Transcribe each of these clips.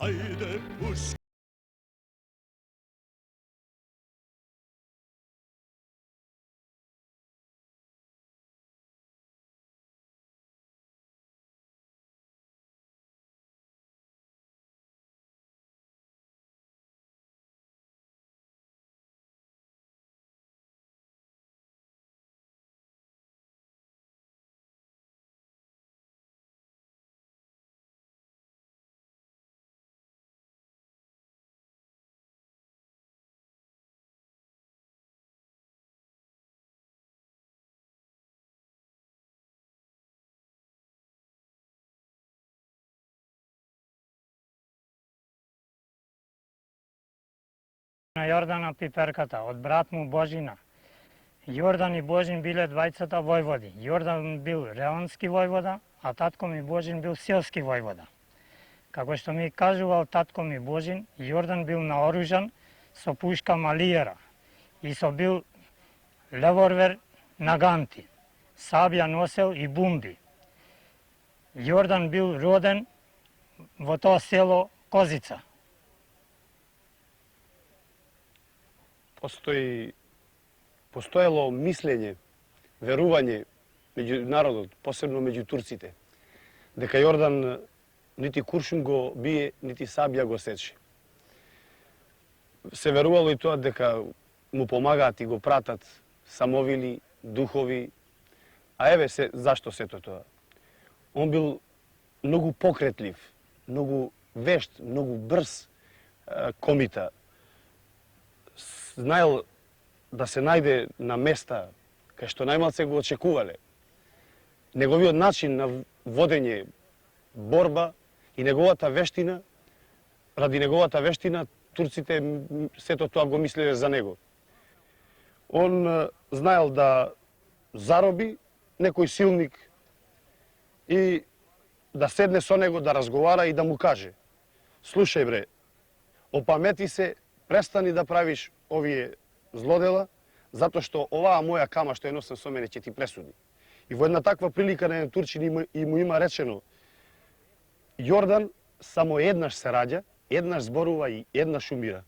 Ajde puška. На Јордана Пиперката, од брат му Божина. Јордан и Божин биле двајцата војводи. Јордан бил реонски војвода, а татко ми Божин бил селски војвода. Како што ми кажувал татко ми Божин, Јордан бил наоружан со пушка Малиера и со бил леворвер на ганти. Сабја носел и бумби. Јордан бил роден во тоа село Козица. Постоело мислење, верување меѓу народот, посебно меѓу турците, дека Јордан нити куршум го бие, нити сабја го сече. Се верувало и тоа дека му помагаат и го пратат самовили, духови, а еве се зашто сето тоа. Он бил многу покретлив, многу вешт, многу брз комита. Знаел да се најде на места кај што најмалце го очекувале. Неговиот начин на водење, борба и неговата вештина, ради неговата вештина, турците сето тоа го мислеле за него. Он знаел да зароби некој силник и да седне со него, да разговара и да му каже: слушај бре, опамети се, престани да правиш овие злодела, затоа што оваа моја кама што ја носам со мене ќе ти пресуди. И во една таква прилика на еден турчин и му има речено: Јордан само еднаш се раѓа, еднаш зборува и еднаш умира.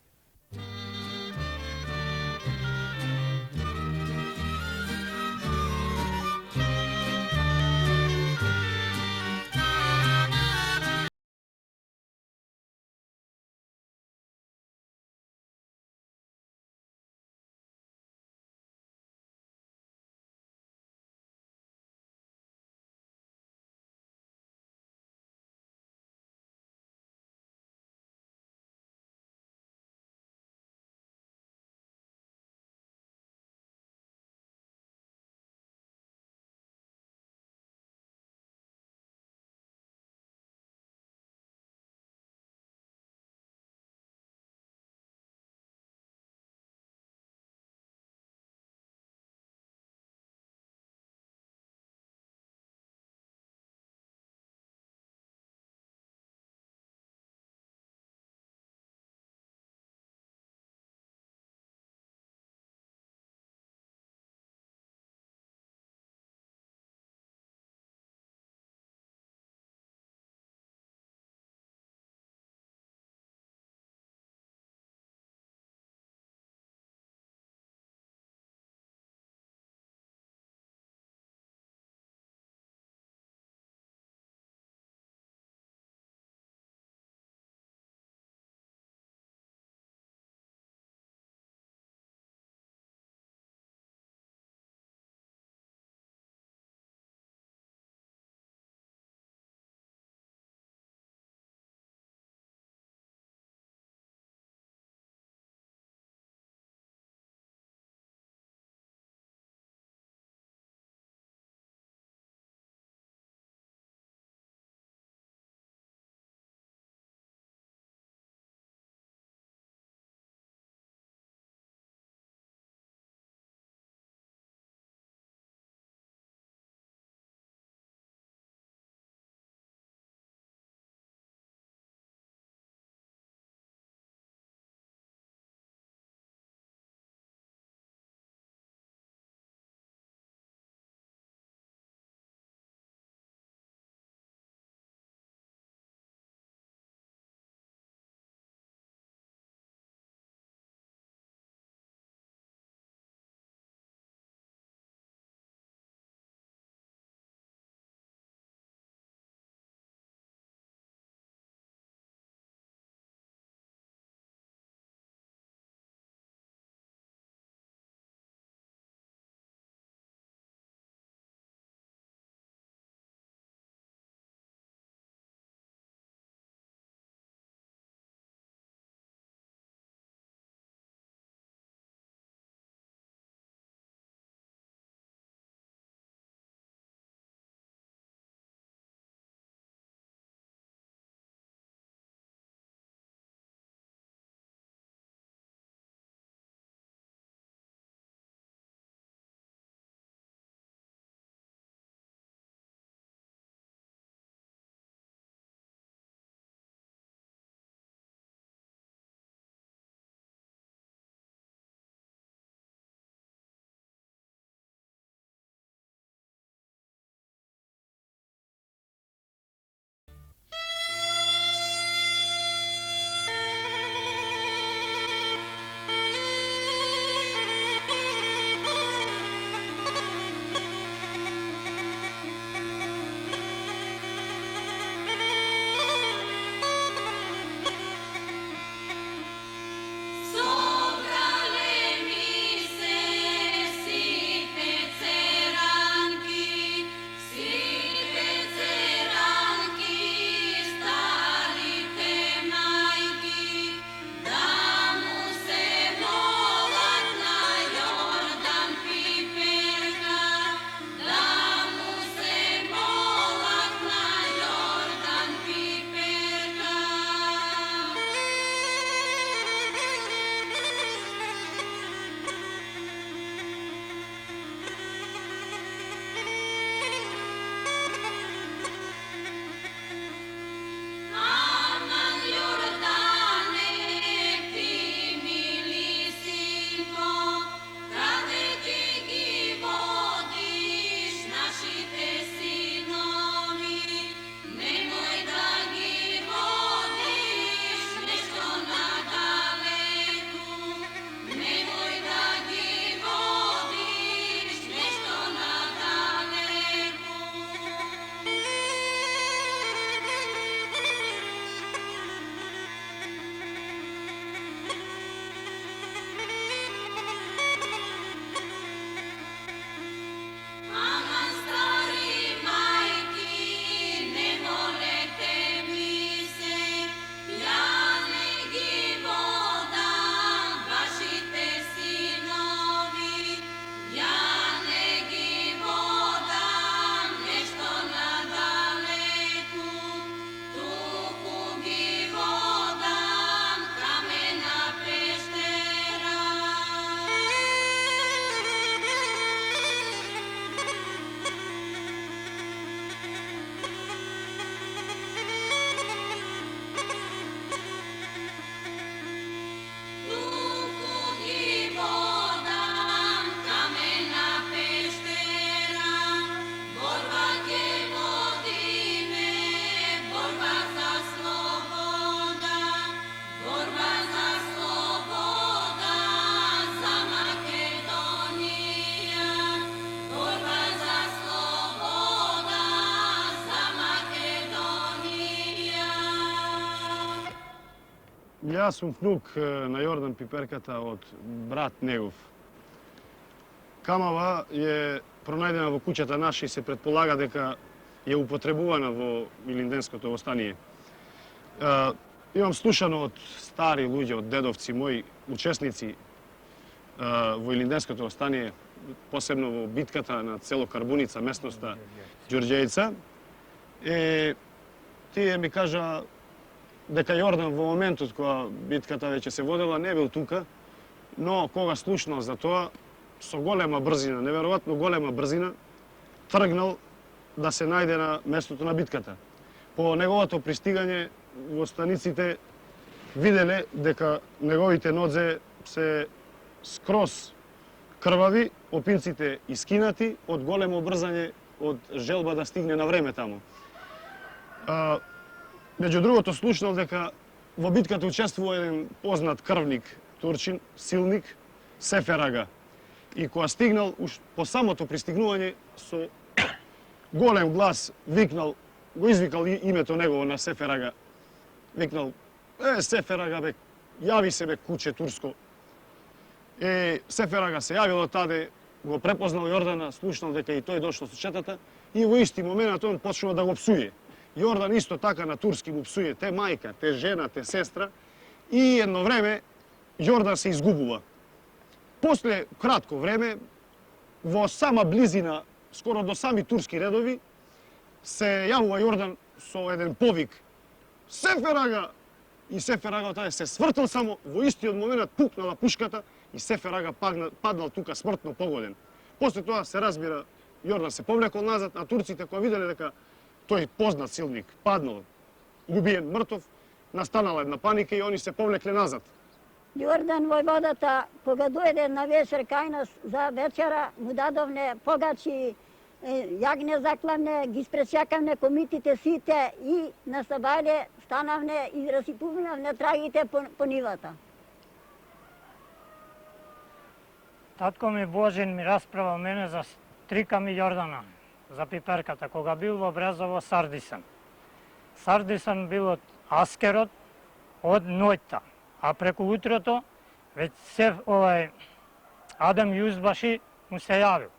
Јас сум внук на Јордан Пиперката од брат негов. Камава е пронајдена во куќата наша и се предполага дека е употребувана во Илинденското востание. Имам слушано од стари луѓе, од дедовци мои, учесници во Илинденското востание, посебно во битката на село Карбуница, местноста Ѓорѓејца. Тие ми кажа дека Јордан во моментот кога битката веќе се водела не бил тука, но кога слушнал за тоа, со голема брзина, неверојатно голема брзина, тргнал да се најде на местото на битката. По неговото пристигање во станиците виделе дека неговите нозе се скроз крвави, опинците искинати од големо брзање, од желба да стигне на време таму. Меѓу другото слушнал дека во битката учествува еден познат крвник турчин, силник, Сефер ага. И кога стигнал, уж по самото пристигнување, со голем глас викнал, го извикал името негово на Сефер ага. Викнал, Сефер ага, бе, јави се, бе, куче турско. Сефер ага се јавил од таде, го препознал Јордана, слушнал дека и тој дошло со четата и во исти момент он почнал да го псуе. Јордан исто така на турски му псуе, те мајка, те жена, те сестра, и едно време Јордан се изгубува. После кратко време, во сама близина, скоро до сами турски редови, се јавува Јордан со еден повик Сефер ага! И Сефер ага таде се свртил само, во истиот момент пукнала пушката и Сефер ага паднал тука смртно погоден. После тоа се разбира, Јордан се повлекол назад, а турците кога виделе дека тој познат силник паднал, убиен, мртов, настанала една паника и они се повлекле назад. Јордан војводата, кога дојде на вечер кај нас за вечера, му дадовне погачи, јагне заклавне, ги спречакавне комитите сите и на сабајле станавне и расипувнавне трагите по нивата. Татко ми Божин ми расправал мене за стрика ми Јордана, за Пиперката, кога бил во Брезово Сардисан. Сардисан бил од Аскерот, од ноќта, а преку утрото веќе се Адам Јузбаши му се јавил.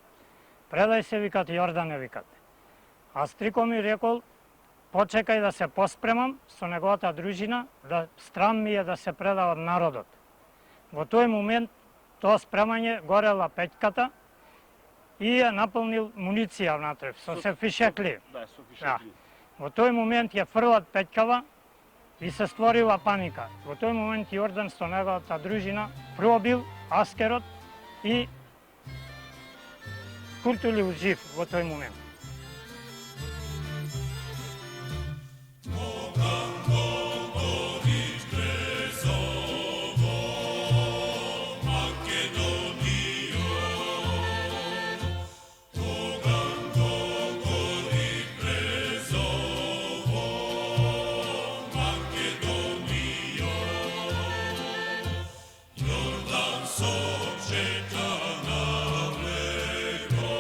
Предај се, викат, Јордане, викат. А стрико ми рекол, почекај да се поспремам со неговата дружина, да страм ми е да се преда од народот. Во тој момент, тоа спремање, горела пеќката и ја наполнил муниција внатре, со се фишекли. Да, со фишекли. Во тој момент ја фрлат пеќкава и се створила паника. Во тој момент Јордан со неговата дружина пробил Аскерот и куртулил жив во тој момент. Sočeka na mleko,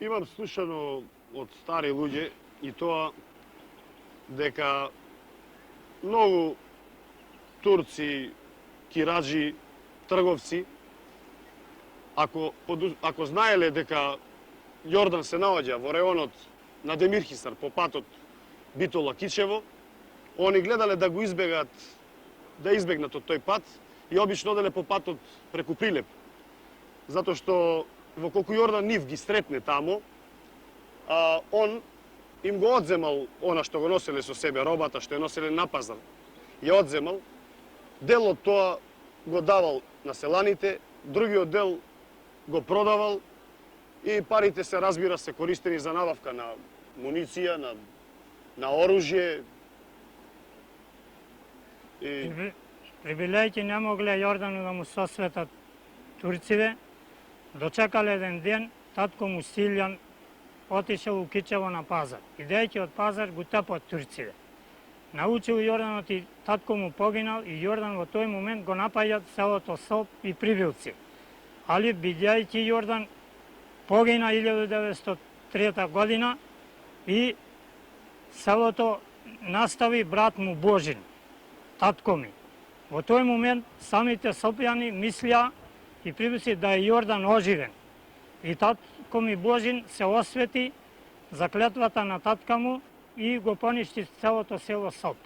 Имам слушано од стари луѓе и тоа дека многу турци, кираджи, трговци, ако знаеле дека Јордан се наоѓа во реонот на Демирхисар по патот Битола-Кичево, они гледале да го избегат, да избегнат од тој пат и обично оделе по патот преку Прилеп. Затоа што во колку Јордан нив ги сретне тамо, он им го одземал она што го носеле со себе, робата што ја носеле на пазар. Ја одземал, дел од тоа го давал на селаните, другиот дел го продавал и парите се, разбира се, користени за набавка на муниција, на оружје. Прибилејќи не могле Јордану да му сосветат турциве, дочекале еден ден, татко му Силјан отишел у Кичево на пазар. Идејќи од пазар го тепат турциве. Научил Јорданот и татко му погинал и Јордан во тој момент го напаѓат селото Соп и Прибилци. Али бидејќи Јордан погина 1903 година и селото настави брат му Божин, татко ми. Во тој момент самите сопјани мислеа и прибиси да е Јордан оживен. И татко ми Божин се освети за клетвата на татка му и го поништи целото село Соп.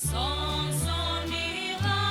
Son, son, mila.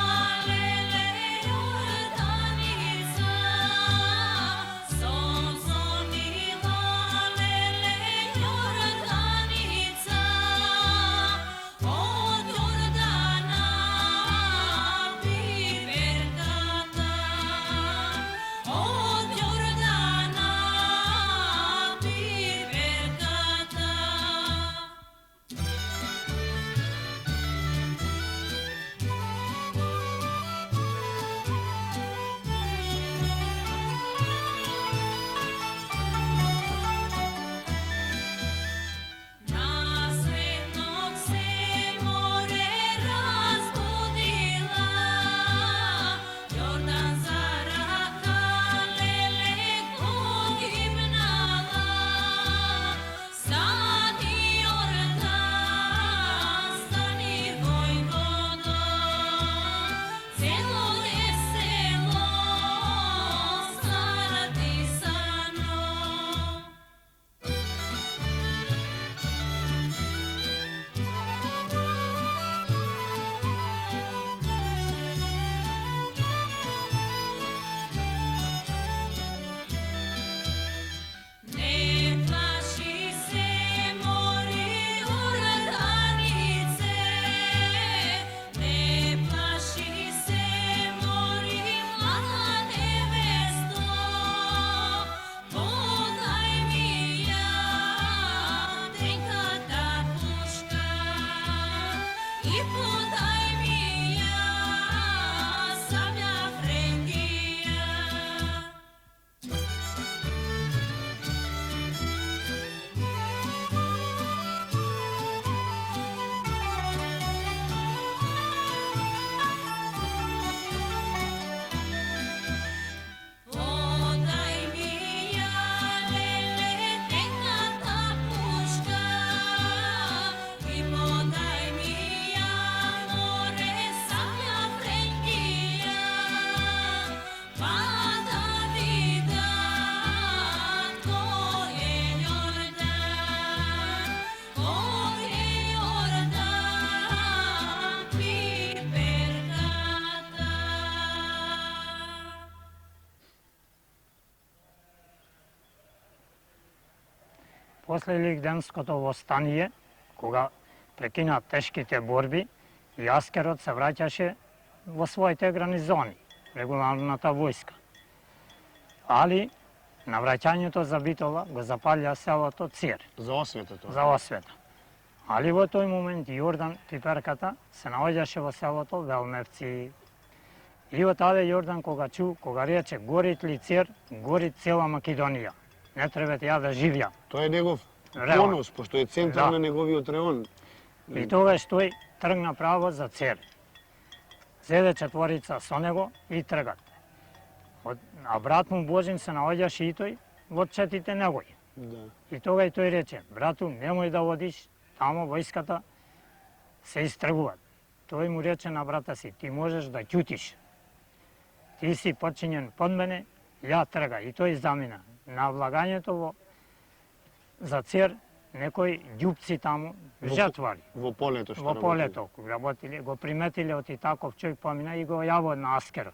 после Иликденското востание, кога прекина тешките борби, и Аскерот се враќаше во своите гарнизони, регуларната војска. Али, на враќањето за Битола го запалја селото Цир, За освета тоа. за освета. Али во тој момент Јордан Пиперката се наоѓаше во селото Велмевци. И од таде Јордан кога рече горит ли Цир, горит цела Македонија. Не требате ја да живјам. Тоа е негов Реон. понос, пошто е центар Да. на неговиот реон. И тогаш тој тргна право за Цир. Зеде четворица со него и тргат. А брат му Божин се наоѓаше и тој во четите негови. Да. И тогаш тој рече, брату, немој да одиш, тамо војската се истргуваат. Тој му рече на брата си, ти можеш да ќутиш. Ти си подчинен под мене, ја трга. И тој замина. На влагањето за Цир, некои ѓупци таму, жетвари. Во полето што Во работи. полето работиле, го приметиле оти таков човек помина и го јавил на Аскерот.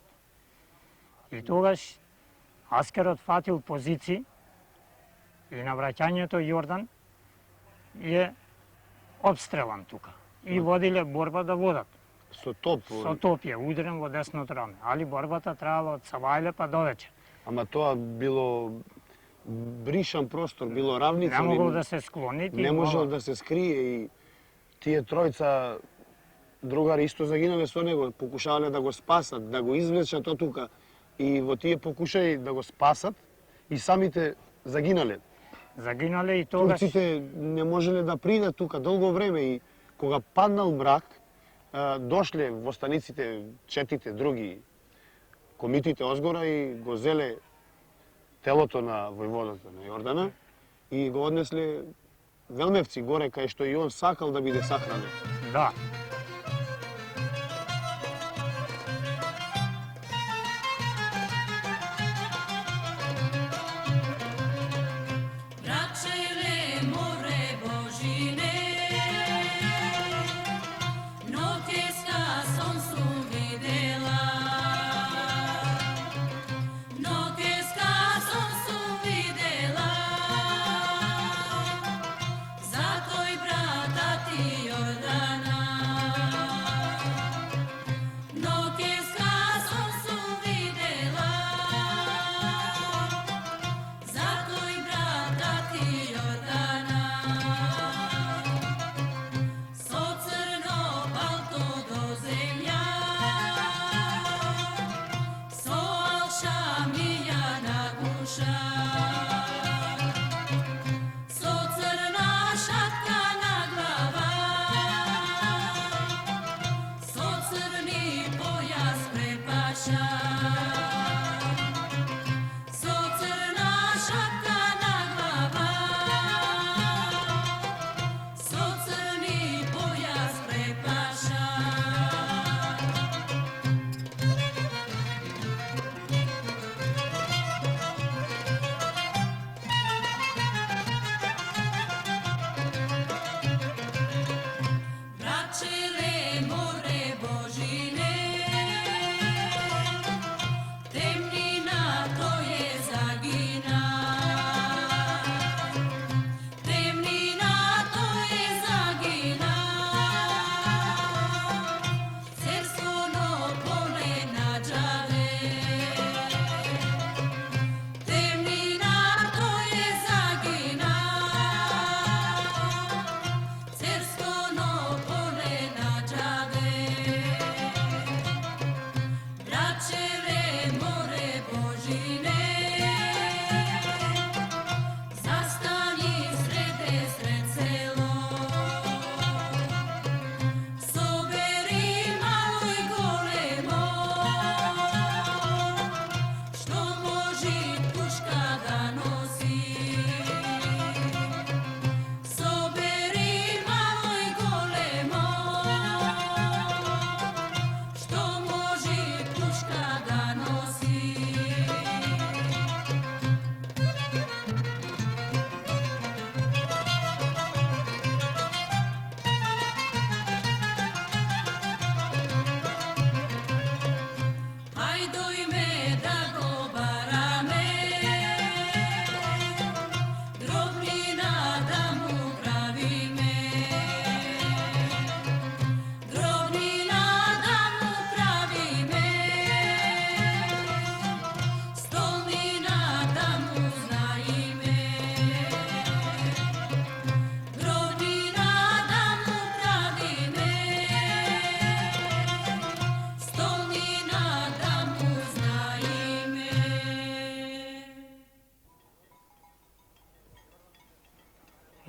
И тогаш Аскерот фатил позиции и на враќањето Јордан е обстрелан тука. И водиле борба да водат. Со топ. Со топ е удрен во десното раме. Али борбата траела од Савајле па до вечер. Ама тоа било бришан простор, било равница. Не могол да се склони. Не можел да се скрие и тие тројца другари исто загинале со него, покушале да го спасат, да го извлечат од тука. И во тие покушаи да го спасат и самите загинале. Загинале и тогаш... Турците не можеле да придат тука долго време и кога паднал мрак, дошле востаниците, четите други комитите озгора и го зеле телото на војводата на Јордана и го однесле Велмевци горе, кај што и он сакал да биде сахранен. Да.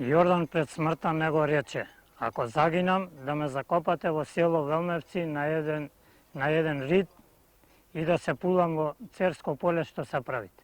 Јордан пред смртта него рече: ако загинам, да ме закопате во село Велмевци на еден рид и да се пулам во Церско поле што се правите.